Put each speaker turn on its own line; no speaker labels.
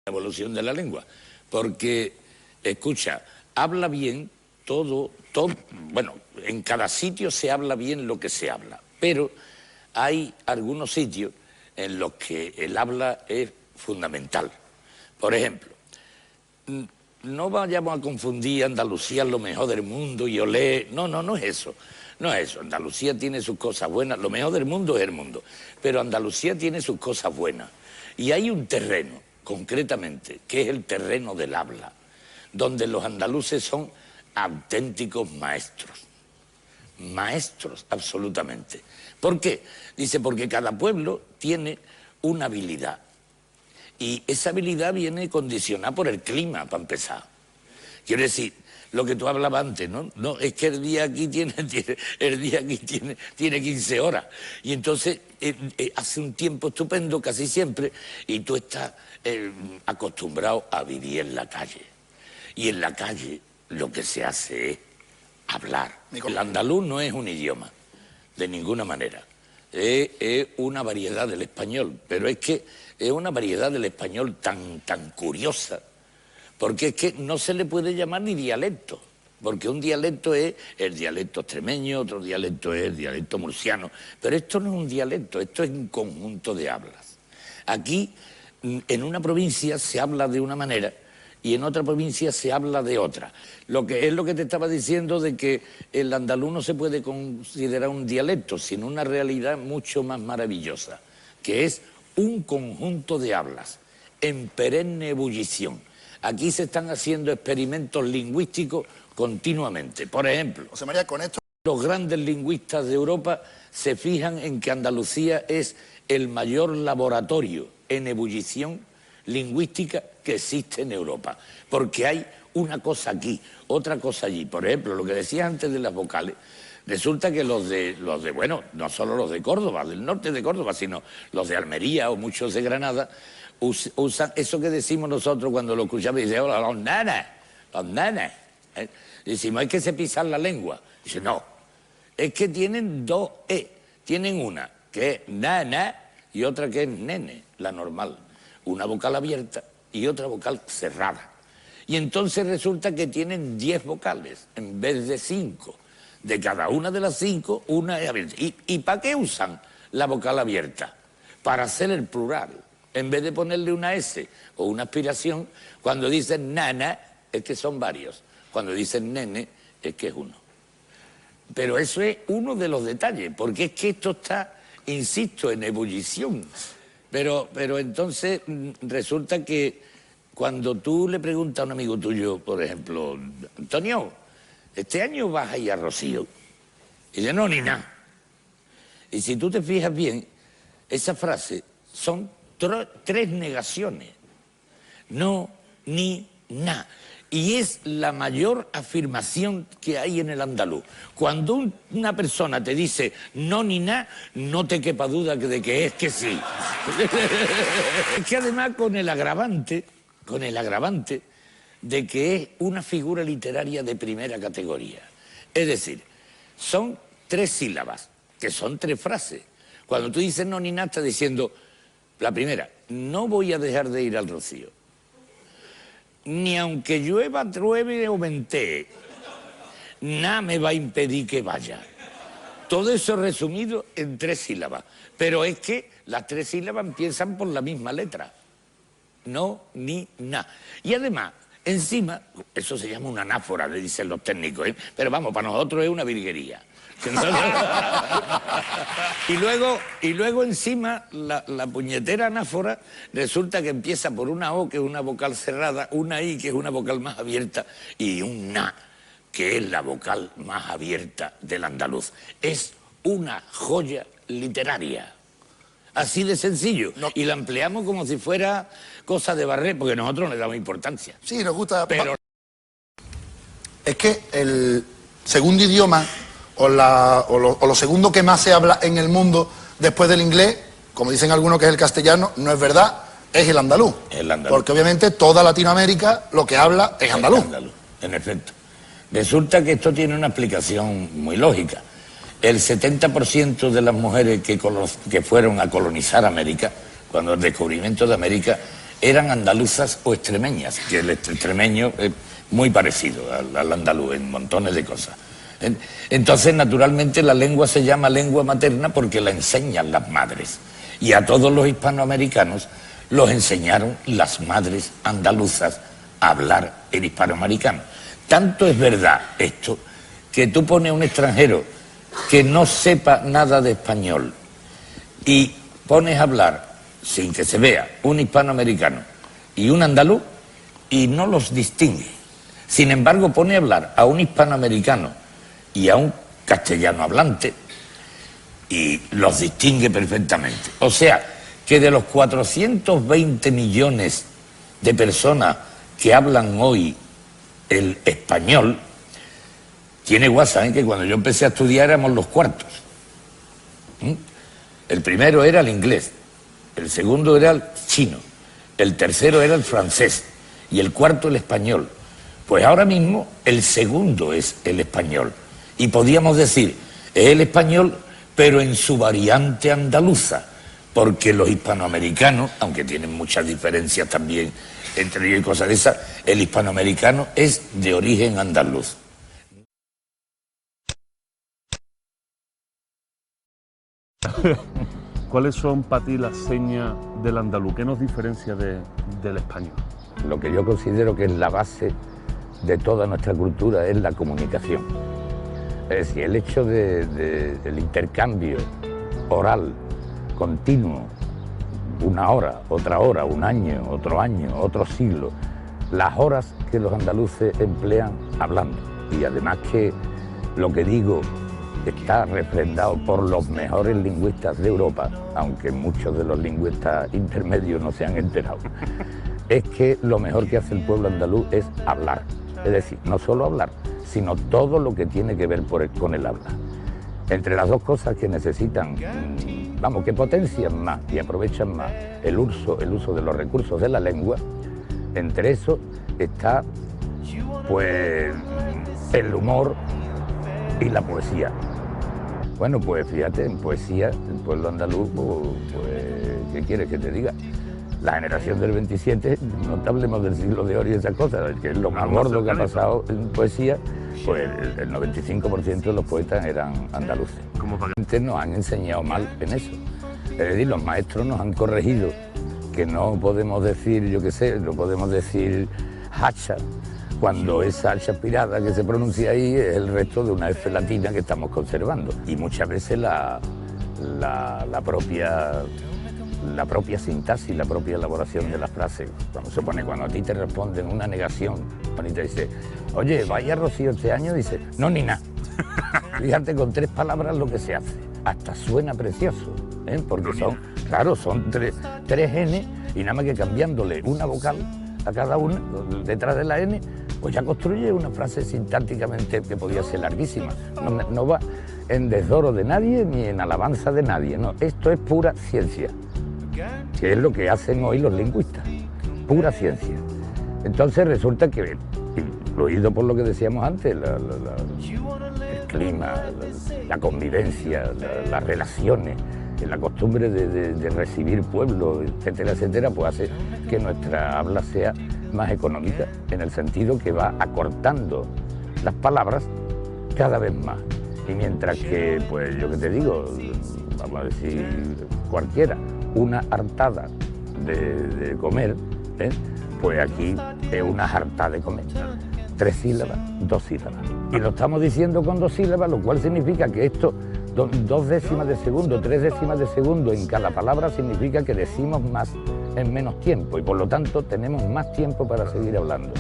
evolución de la lengua, porque, escucha, habla bien todo, bueno, en cada sitio se habla bien lo que se habla, pero hay algunos sitios en los que el habla es fundamental. Por ejemplo, no vayamos a confundir Andalucía lo mejor del mundo y olé, no es eso. No es eso, Andalucía tiene sus cosas buenas, lo mejor del mundo es el mundo, pero Andalucía tiene sus cosas buenas. Y hay un terreno, concretamente, que es el terreno del habla, donde los andaluces son auténticos maestros absolutamente. ¿Por qué? Dice, porque cada pueblo tiene una habilidad, y esa habilidad viene condicionada por el clima, para empezar. Quiero decir, lo que tú hablabas antes, ¿no? No, es que el día aquí tiene 15 horas. Y entonces hace un tiempo estupendo casi siempre y tú estás acostumbrado a vivir en la calle. Y en la calle lo que se hace es hablar. El andaluz no es un idioma, de ninguna manera. Es una variedad del español, pero es que es una variedad del español tan curiosa, porque es que no se le puede llamar ni dialecto, porque un dialecto es el dialecto extremeño, otro dialecto es el dialecto murciano, pero esto no es un dialecto, esto es un conjunto de hablas. Aquí, en una provincia se habla de una manera y en otra provincia se habla de otra. Lo que es lo que te estaba diciendo de que el andaluz no se puede considerar un dialecto, sino una realidad mucho más maravillosa, que es un conjunto de hablas en perenne ebullición. Aquí se están haciendo experimentos lingüísticos continuamente. Por ejemplo,
José María, con esto...
los grandes lingüistas de Europa se fijan en que Andalucía es el mayor laboratorio en ebullición lingüística que existe en Europa. Porque hay una cosa aquí, otra cosa allí. Por ejemplo, lo que decías antes de las vocales, resulta que los de bueno, no solo los de Córdoba, del norte de Córdoba, sino los de Almería o muchos de Granada, usan eso que decimos nosotros cuando lo escuchamos y dicen, hola, los nenes. Decimos, es que se pisan la lengua. Dice, no, es que tienen dos E. Tienen una que es nana y otra que es nene, la normal. Una vocal abierta y otra vocal cerrada. Y entonces resulta que tienen 10 vocales en vez de 5. De cada una de las 5, una es abierta. ¿Y para qué usan la vocal abierta? Para hacer el plural. En vez de ponerle una S o una aspiración, cuando dicen nana, es que son varios. Cuando dicen nene, es que es uno. Pero eso es uno de los detalles, porque es que esto está, insisto, en ebullición. Pero entonces resulta que cuando tú le preguntas a un amigo tuyo, por ejemplo, Antonio, ¿este año vas a ir a Rocío? Y dice, no, ni nada. Y si tú te fijas bien, esa frase son 3 negaciones. No, ni, na. Y es la mayor afirmación que hay en el andaluz. Cuando una persona te dice no ni na, no te quepa duda de que es que sí. Es que además con el agravante de que es una figura literaria de primera categoría. Es decir, son 3 sílabas, que son 3 frases. Cuando tú dices no ni na, estás diciendo, la primera, no voy a dejar de ir al Rocío. Ni aunque llueva, truene o ventee, nada me va a impedir que vaya. Todo eso resumido en 3 sílabas. Pero es que las 3 sílabas empiezan por la misma letra. No, ni, na. Y además, encima, eso se llama una anáfora, le dicen los técnicos, ¿eh? Pero vamos, para nosotros es una virguería. Y luego encima la puñetera anáfora resulta que empieza por una O, que es una vocal cerrada, una I, que es una vocal más abierta, y un na, que es la vocal más abierta del andaluz. Es una joya literaria. Así de sencillo. No. Y la empleamos como si fuera cosa de barrer, porque nosotros no le damos importancia.
Sí, nos gusta.
Pero
es que el segundo idioma o lo segundo que más se habla en el mundo después del inglés, como dicen algunos que es el castellano, no es verdad, es el andaluz.
El andaluz.
Porque obviamente toda Latinoamérica lo que habla es andaluz.
En efecto. Resulta que esto tiene una explicación muy lógica. El 70% de las mujeres que fueron a colonizar América, cuando el descubrimiento de América, eran andaluzas o extremeñas, que el extremeño es muy parecido al andaluz en montones de cosas. Entonces, naturalmente, la lengua se llama lengua materna porque la enseñan las madres. Y a todos los hispanoamericanos los enseñaron las madres andaluzas a hablar el hispanoamericano. Tanto es verdad esto que tú pones a un extranjero que no sepa nada de español y pones a hablar, sin que se vea, un hispanoamericano y un andaluz y no los distingue. Sin embargo, pone a hablar a un hispanoamericano y a un castellano hablante y los distingue perfectamente. O sea, que de los 420 millones de personas que hablan hoy el español, tiene guasa, que cuando yo empecé a estudiar éramos los cuartos. El primero era el inglés, el segundo era el chino, el tercero era el francés y el cuarto el español. Pues ahora mismo el segundo es el español. Y podríamos decir, es el español, pero en su variante andaluza, porque los hispanoamericanos, aunque tienen muchas diferencias también entre ellos y cosas de esas, el hispanoamericano es de origen andaluz.
¿Cuáles son para ti las señas del andaluz? ¿Qué nos diferencia del español?
Lo que yo considero que es la base de toda nuestra cultura es la comunicación. Es decir, el hecho del intercambio oral continuo, una hora, un año, otro siglo, las horas que los andaluces emplean hablando. Y además que lo que digo está refrendado por los mejores lingüistas de Europa, aunque muchos de los lingüistas intermedios no se han enterado, es que lo mejor que hace el pueblo andaluz es hablar. Es decir, no solo hablar, sino todo lo que tiene que ver con el habla. Entre las dos cosas que necesitan, vamos, que potencian más y aprovechan más el uso de los recursos de la lengua, entre eso está, pues, el humor y la poesía. Bueno, pues fíjate, en poesía, el pueblo andaluz, pues, ¿qué quieres que te diga? La generación del 27, no te hablemos del siglo de oro y esas cosas, que es lo más gordo que ha pasado en poesía, pues el 95% de los poetas eran andaluces. Nos han enseñado mal en eso. Es decir, los maestros nos han corregido que no podemos decir, yo qué sé, no podemos decir hacha, cuando esa hacha aspirada que se pronuncia ahí es el resto de una F latina que estamos conservando. Y muchas veces la propia sintaxis, la propia elaboración de las frases, cuando a ti te responden una negación, cuando te dice, oye, ¿vaya Rocío este año? Dice, no, ni nada. Fíjate, con 3 palabras lo que se hace. Hasta suena precioso, porque son tres N y nada más que cambiándole una vocal a cada una, detrás de la N, pues ya construye una frase sintácticamente que podía ser larguísima. No va en desdoro de nadie ni en alabanza de nadie, no. Esto es pura ciencia, que es lo que hacen hoy los lingüistas, pura ciencia. Entonces resulta que, influido por lo que decíamos antes, el clima, la convivencia, las relaciones, la costumbre de recibir pueblos, etcétera, etcétera, pues hace que nuestra habla sea más económica, en el sentido que va acortando las palabras cada vez más. Y mientras que, pues yo que te digo, vamos a decir cualquiera, una hartada de comer, pues aquí es una hartada de comer. 3 sílabas, 2 sílabas. Y lo estamos diciendo con 2 sílabas, lo cual significa que esto, 2 décimas de segundo, 3 décimas de segundo en cada palabra, significa que decimos más en menos tiempo y por lo tanto tenemos más tiempo para seguir hablando.